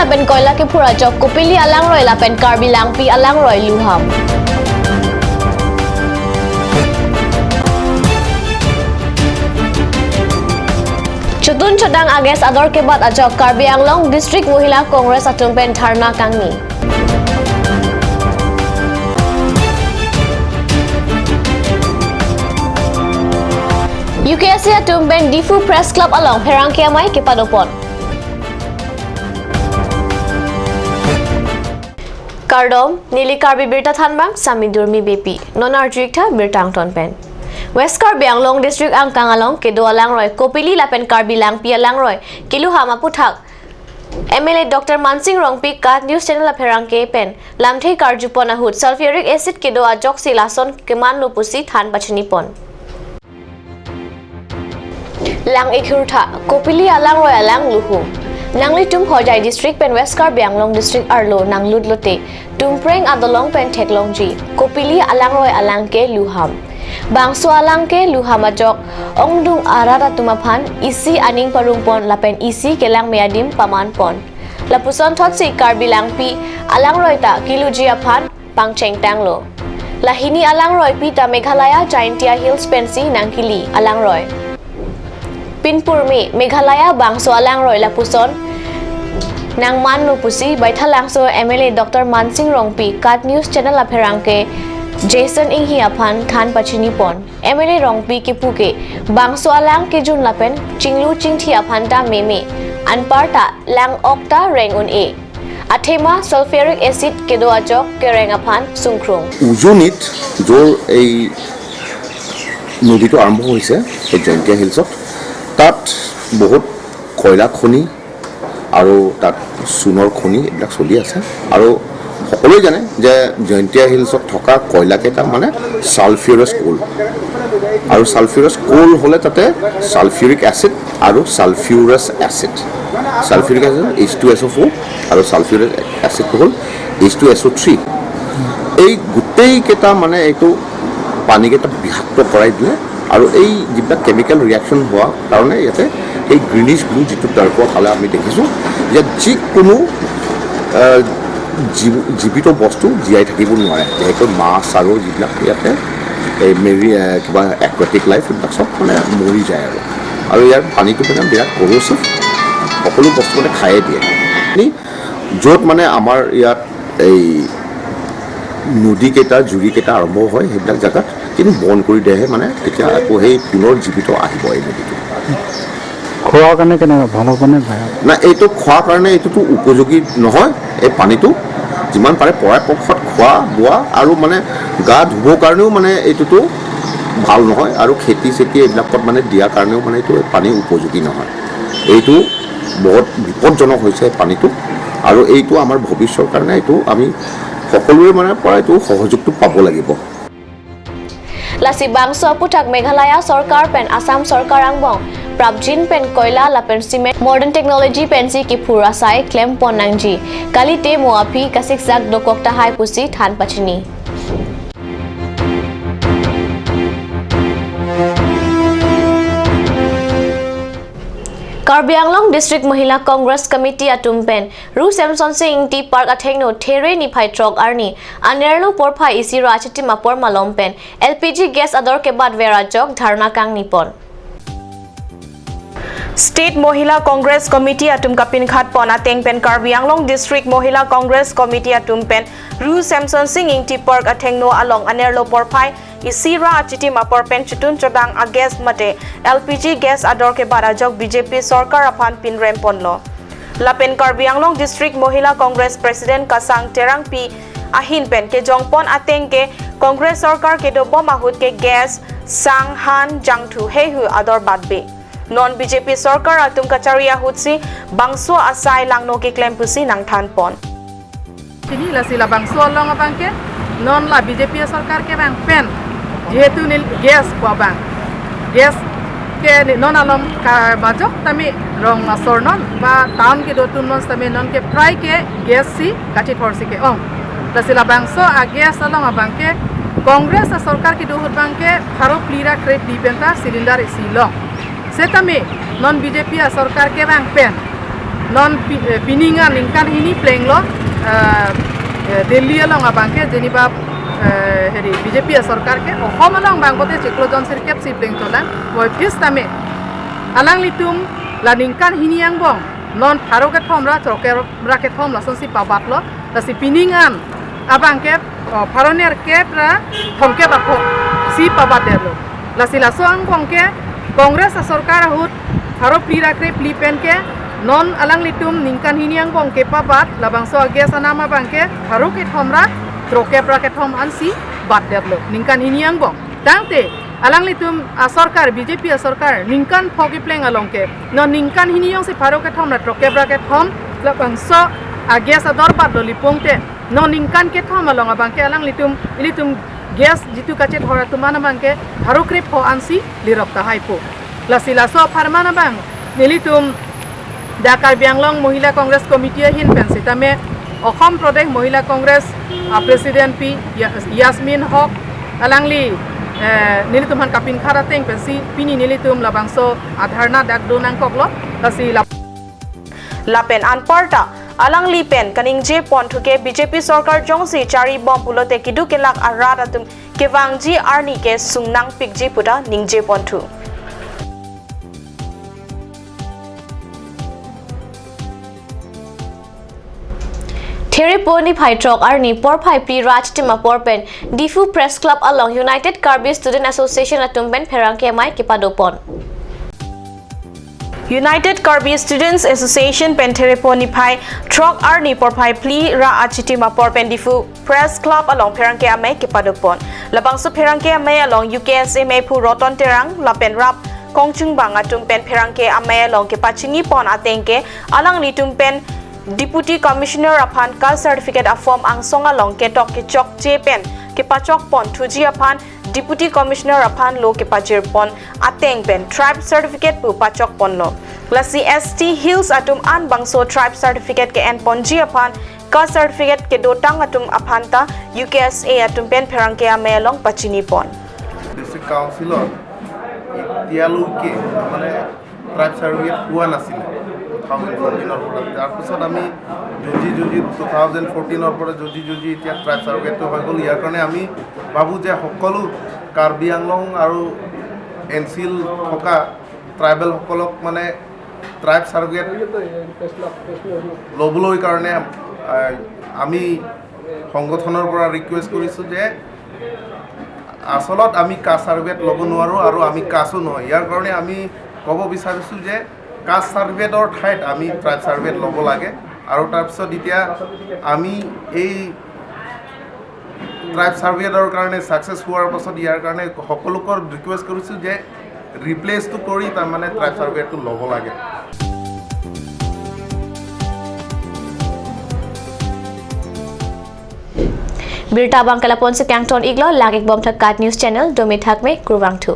lapen koila ke phura jok kopili alang roi lapen karbilang pi alang roi luham. Chutun chodang Ages ador ke bad ajok Karbi Anglong District Mohila Congress atumpen dharna kangni. UKSC atumpen Difu Press Club along Perangkiamai ke padopon. Kardom Nili Karbi Birta Thanbang Sami Durmi BP Nonarjikta Birtang Tonpen. West Karbi Anglong District ang Kangalong kedo alang roy kopili lapen Karbi lang pi alang roy kilu hama puthak MLA Dr. Mansing Rongpi Kat News Channel la Perangke pen lamthei karjupona hut sulfuric acid kedo ajok silason keman lupusi than bachni pon lang ikhurtha kopili alang roy alang luhu nangli tum hojai district pen West Karbi Anglong District arlo nanglud lote tumpreng adolong pen theklongji kopili alang roy alang ke luham Bangso alang ke luhamajok ongdung arara tumaphan isi aning parungpon lapen isi kelang meadim paman pon lapuson thotsi karbilang pi alang roita kilujia phan pangcheng tanglo lahini alang roi pi ta Meghalaya Jaintia Hills pensi nangkili alang roi pinpurmi Meghalaya bangso alang roi lapuson nangman lupusi baithalangso MLA Dr. Mansing Rongpi Kat News Channel la Perangke Jason Inghi aphan than pachini pon MLA Rongpi ke puke bangso alang ke jun lapen chinglu chingthi aphan ta meme anparta lang okta reng un e athema sulfuric acid ke do ajok ke reng aphan sungkrung উজনিত জোৰ এই নদীটো আৰম্ভ হৈছে এই জয়ন্তীয়া হিলছত তাত বহুত কয়লা খনি আৰু তাত সোণৰ খনি এইবিলাক চলি আছে আৰু সকলোৱে জানে যে জয়ন্তীয়া হিলছত থকা কয়লাকেইটা মানে সালফিউৰাছ কোল আৰু সালফিউৰাছ কোল হ'লে তাতে সালফিউৰিক এচিড আৰু সালফিউৰাছ এচিড সালফিউৰিক এচিড H2SO4 আৰু সালফিউৰিক এচিডটো হ'ল H2SO3 এই গোটেইকেইটা মানে এইটো পানীকেইটা বিষাক্ত কৰাই দিলে আৰু এই যিবিলাক কেমিকেল ৰিয়াকশ্যন হোৱা কাৰণে ইয়াতে এই গ্ৰীনিছ ব্লু যিটো টাৰ্পৰ খালে আমি দেখিছোঁ যে যিকোনো জীৱিত বস্তু জীয়াই থাকিব নোৱাৰে যেহেতু মাছ আৰু যিবিলাক ইয়াতে এই মেৰি কিবা একুৱাটিক লাইফ এইবিলাক চব মানে মৰি যায় আৰু ইয়াৰ পানীটো মানে বিৰাট কৰচিভ সকলো বস্তু মানে খায়ে দিয়ে য'ত মানে আমাৰ ইয়াত এই নদীকেইটা জুৰিকেইটা আৰম্ভ হয় সেইবিলাক জেগাত কিন্তু বন্ধ কৰি দিয়েহে মানে তেতিয়া আকৌ সেই পুনৰ জীৱিত আহিব এই নদীটো খোৱাৰ কাৰণে কেনেকুৱা ভাল হ'ব নে বেয়া না এইটো খোৱাৰ কাৰণে এইটোতো উপযোগী নহয় এই পানীটো যিমান পাৰে পৰাপক্ষত খোৱা বোৱা আৰু মানে গা ধুবৰ কাৰণেও মানে এইটোতো ভাল নহয় আৰু খেতি চেতি এইবিলাকত মানে দিয়াৰ কাৰণেও মানে এইটো পানী উপযোগী নহয় এইটো বহুত বিপদজনক হৈছে পানীটো আৰু এইটো আমাৰ ভৱিষ্যতৰ কাৰণে এইটো আমি সকলোৱে মানে পৰা এইটো সহযোগটো পাব লাগিব Lasi bangso puthak Meghalaya Sarkar pen Assam Sarkar angbong Prabjin pen koila lapen cement modern technology pensi ki phura sai claim ponangji kali te moapi kasik zak dokok ta hai pusi than pachini Karbi Anglong District Mohila Congress Committee atumpen Ru Samson Singh T Park athengno there ni phai trok arni anerlo porphai isi rachiti mapor malompen LPG gas ador ke bad vera jok dharna kang nipon State Mohila Congress Committee atum kapin khat pona tengpen Karbi Anglong District Mohila Congress Committee atumpen Ru Samson Singh T Park athengno along anerlo porphai Isira achiti mapor pen chutun chodang Ages mate LPG gas ador ke barajok BJP Sarkar aphan pin remponlo lapen Karbi Anglong District Mohila Congress President Kasang Terang Pi ahin pen ke jongpon ateng ke Congress Sarkar ke do bom ahut ke gas sang han jangthu hehu ador badbe non BJP Sarkar atum kacharia hutsi bangso asai langno ke claim pusi nang than pon Sini la sila bangso long abang ke non la BJP Sarkar ke bang pen যেহেতু gas পাবাং gas কে non Alam বাজক তামি রং সরনন বা town কে দতুন non তামি non কে প্রায় কে gas সি কাটি ফরসি কে তসিলা বাংসো আ gas Alam আবাং কে কংগ্রেস সরকার কি দুহুত বাং কে Faro প্লিরা crate ডিপেন্টা cylinder EC লং সে তামি non BJP সরকার কে বাং PAN non pininga ningkan hini pleng lo Delhi along abangke jeniba heri BJP sarkar ke ohom along bangbote chiklo jon sirkep si pleng tolan moi phis tame alang litum la ningkan hini yang bong non pharo ke thomra troke rake thom la sonsi pabat lo la si piningan abangke pharoner ke pra thomke bapho si pabat derlo la sila soang bongke Kongres sarkar hut pharo plira kre plipen ke non alang litum ningkan hiniang bong ke pabat labang so ges anama bangke pharo ke thomra troke braket thom ansi bat derlo ningkan hiniang bong tangte alang litum sarkar BJP sarkar ningkan phogi pleng alongke non ningkan hiniang se pharo ke thomra troke braket thom labang so ges ador bat doli pongte non ningkan ke thom along bangke alang litum gas jitu kache thora tumana bangke pharo kre pho ansi lirok ta haipo lasila so pharmana bang nilitum Dakar Bianglong Mohila Congress Committee hin pensitame Okham Pradesh Mohila Congress President P Yasmin Hok alangli nilitum han kapin khara teng pensi pini nilitum labangso adharna dakdo nang koklo lasi lapen anparta alang lipen kaning je ponthuke BJP sarkar jongsi chari bom pulote kidu kelak arat atum kewangji arni ke sungnang pikji puta ningje ponthu Theriponi Phaitrok Arni Por Phai Pri Raj Timapor Pen Difu Press Club along United Karbi Student Association Atumben Pherangke Mai Kipadopon United Karbi Students Association Penthereponi Phai Trok Arni Por Phai Pli Ra Achiti Mapor Pendifu Press Club along Pherangke Amai Kipadopon Labangso Pherangke Amai along UKSMA Pu Roton Terang Lapen Rap Kongchung Bangatum Pen Pherangke Amai along Kipachini Pon Atengke alang litum pen Deputy Commissioner upon Kal Certificate of Form ang songa long ketok kichok jepen kipachok pon thuji upon Deputy Commissioner upon lo kipachir pon ateng pen Tribe Certificate pu pachok pon lo lasi ST Hills atum an bangso Tribe Certificate ke en ponji upon Kal Certificate ke dotang atum apanta UKSA atum pen pherangke ame long pachini pon District Council তিয়ালৈকে মানে tribe certificate পোৱা নাছিলে 2014 পৰা তাৰপিছত আমি যুঁজি 2014 পৰা যুঁজি এতিয়া ট্ৰাইব সাৰ্টিফিকেটটো হৈ গ'ল ইয়াৰ কাৰণে আমি ভাবোঁ যে সকলো কাৰ্বি আংলং আৰু এনচিল থকা ট্ৰাইবেলসকলক মানে ট্ৰাইব সাৰ্টিফিকেট ল'বলৈ কাৰণে আমি সংগঠনৰ পৰা ৰিকুৱেষ্ট কৰিছোঁ যে আসলত আমি কাষ্ট সাৰ্টিফিকেট ল'ব নোৱাৰোঁ আৰু আমি কাছো নহয় ইয়াৰ কাৰণে আমি ক'ব বিচাৰিছোঁ যে কাষ্ট সাৰ্টিফিকেটৰ ঠাইত আমি ট্ৰাইব সাৰ্টিফিকেট ল'ব লাগে আৰু তাৰপিছত এতিয়া আমি এই ট্ৰাইব সাৰ্টিফিকেটৰ কাৰণে ছাকচেছ হোৱাৰ পাছত ইয়াৰ কাৰণে সকলোকৰ ৰিকুৱেষ্ট কৰিছোঁ যে ৰিপ্লেচটো কৰি তাৰমানে ট্ৰাইব সাৰ্টিফিকেটটো ল'ব লাগে Birta Bangkala Ponse Kangton Iglo Lagik Bom Thak Kat News Channel Domi Thak Me Kurwang Thu